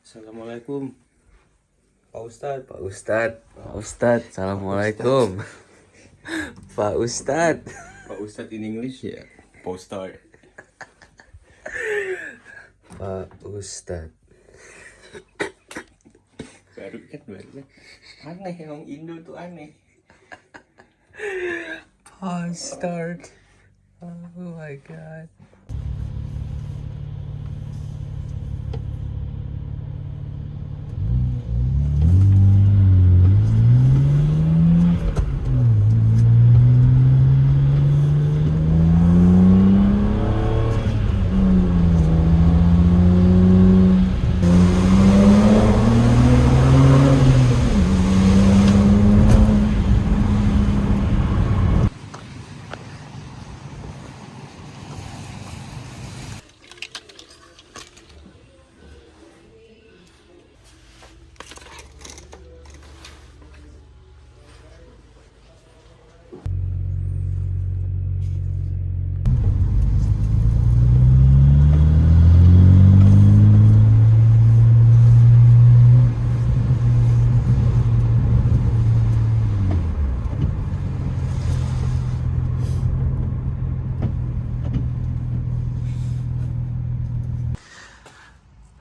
Assalamualaikum. Pak Ustadz. Pak Ustadz, Pak Ustadz, Assalamualaikum. Pak Ustadz. Pak Ustadz in English ya. Poster. Pak Ustadz. Baru kan. Aneh emang Indo tuh aneh. Pause start. Oh my god.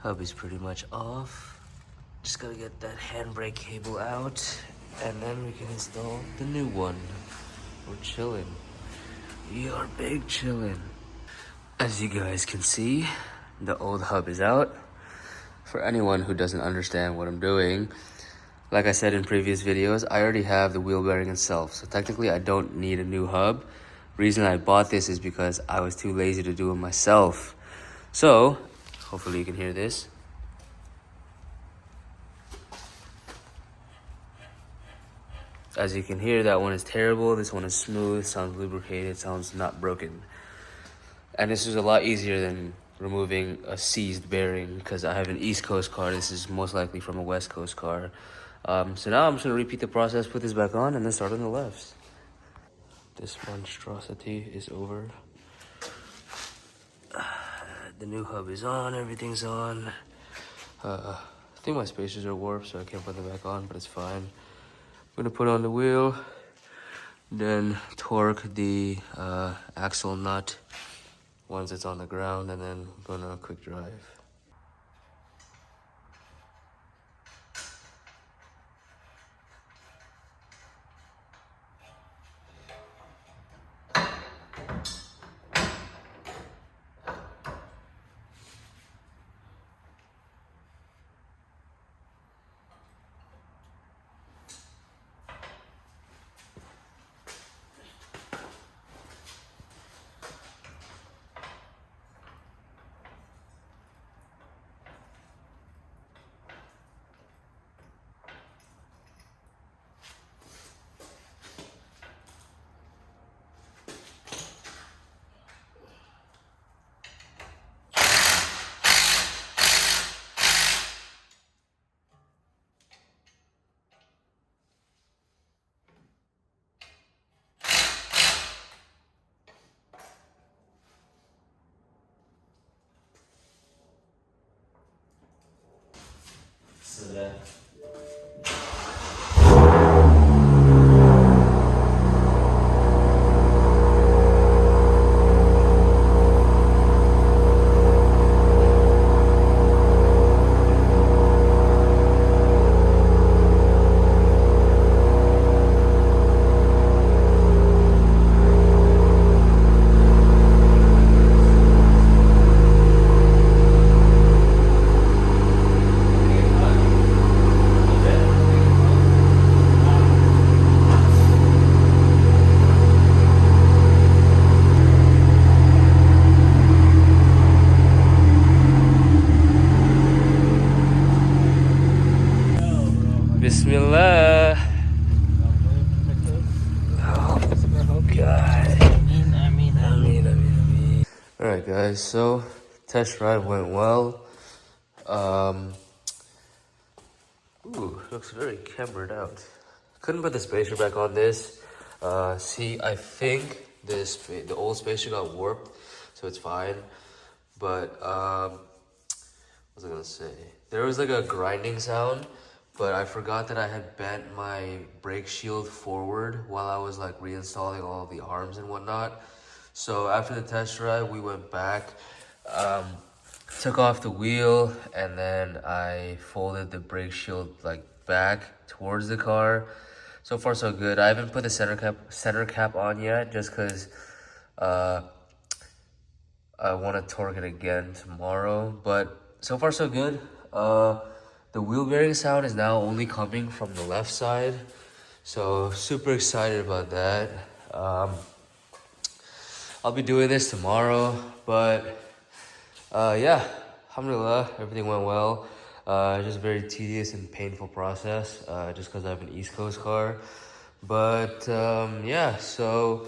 Hub is pretty much off. Just gotta get that handbrake cable out, and then we can install the new one. We're chilling. We are big chilling. As you guys can see, the old hub is out. For anyone who doesn't understand what I'm doing, like I said in previous videos, I already have the wheel bearing itself. So technically I don't need a new hub. Reason I bought this is because I was too lazy to do it myself. So, hopefully you can hear this. As you can hear, that one is terrible. This one is smooth, sounds lubricated, sounds not broken. And this is a lot easier than removing a seized bearing because I have an East Coast car. This is most likely from a West Coast car. So now I'm just gonna repeat the process, put this back on, and then start on the lefts. This monstrosity is over. The new hub is on, everything's on. I think my spacers are warped, so I can't put them back on, but it's fine. I'm gonna put on the wheel, then torque the axle nut once it's on the ground, and then I'm gonna quick drive. Sudah. Bismillah. Oh God. Amin. Alright guys, so test drive went well. Looks very cambered out. Couldn't put the spacer back on this. See, I think the old spacer got warped, so it's fine. But was I gonna say? There was like a grinding sound, but I forgot that I had bent my brake shield forward while I was like reinstalling all of the arms and whatnot. So after the test drive, we went back, took off the wheel, and then I folded the brake shield like back towards the car. So far so good. I haven't put the center cap on yet, just cause I want to torque it again tomorrow, but so far so good. The wheel bearing sound is now only coming from the left side, so super excited about that. I'll be doing this tomorrow, but yeah, alhamdulillah, everything went well. Just a very tedious and painful process, just because I have an East Coast car. But yeah, so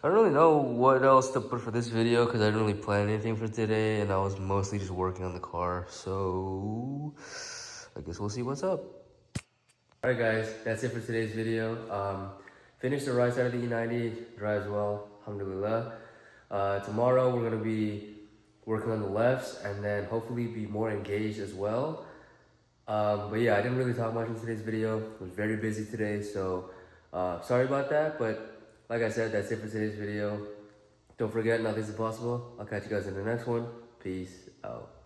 I don't really know what else to put for this video because I didn't really plan anything for today, and I was mostly just working on the car. So I guess we'll see what's up. Alright guys, that's it for today's video. Finished the right side of the E90, drives well, alhamdulillah. Tomorrow we're going to be working on the lefts and then hopefully be more engaged as well. But yeah, I didn't really talk much in today's video. I was very busy today, so sorry about that. But like I said, that's it for today's video. Don't forget, nothing's impossible. I'll catch you guys in the next one. Peace out.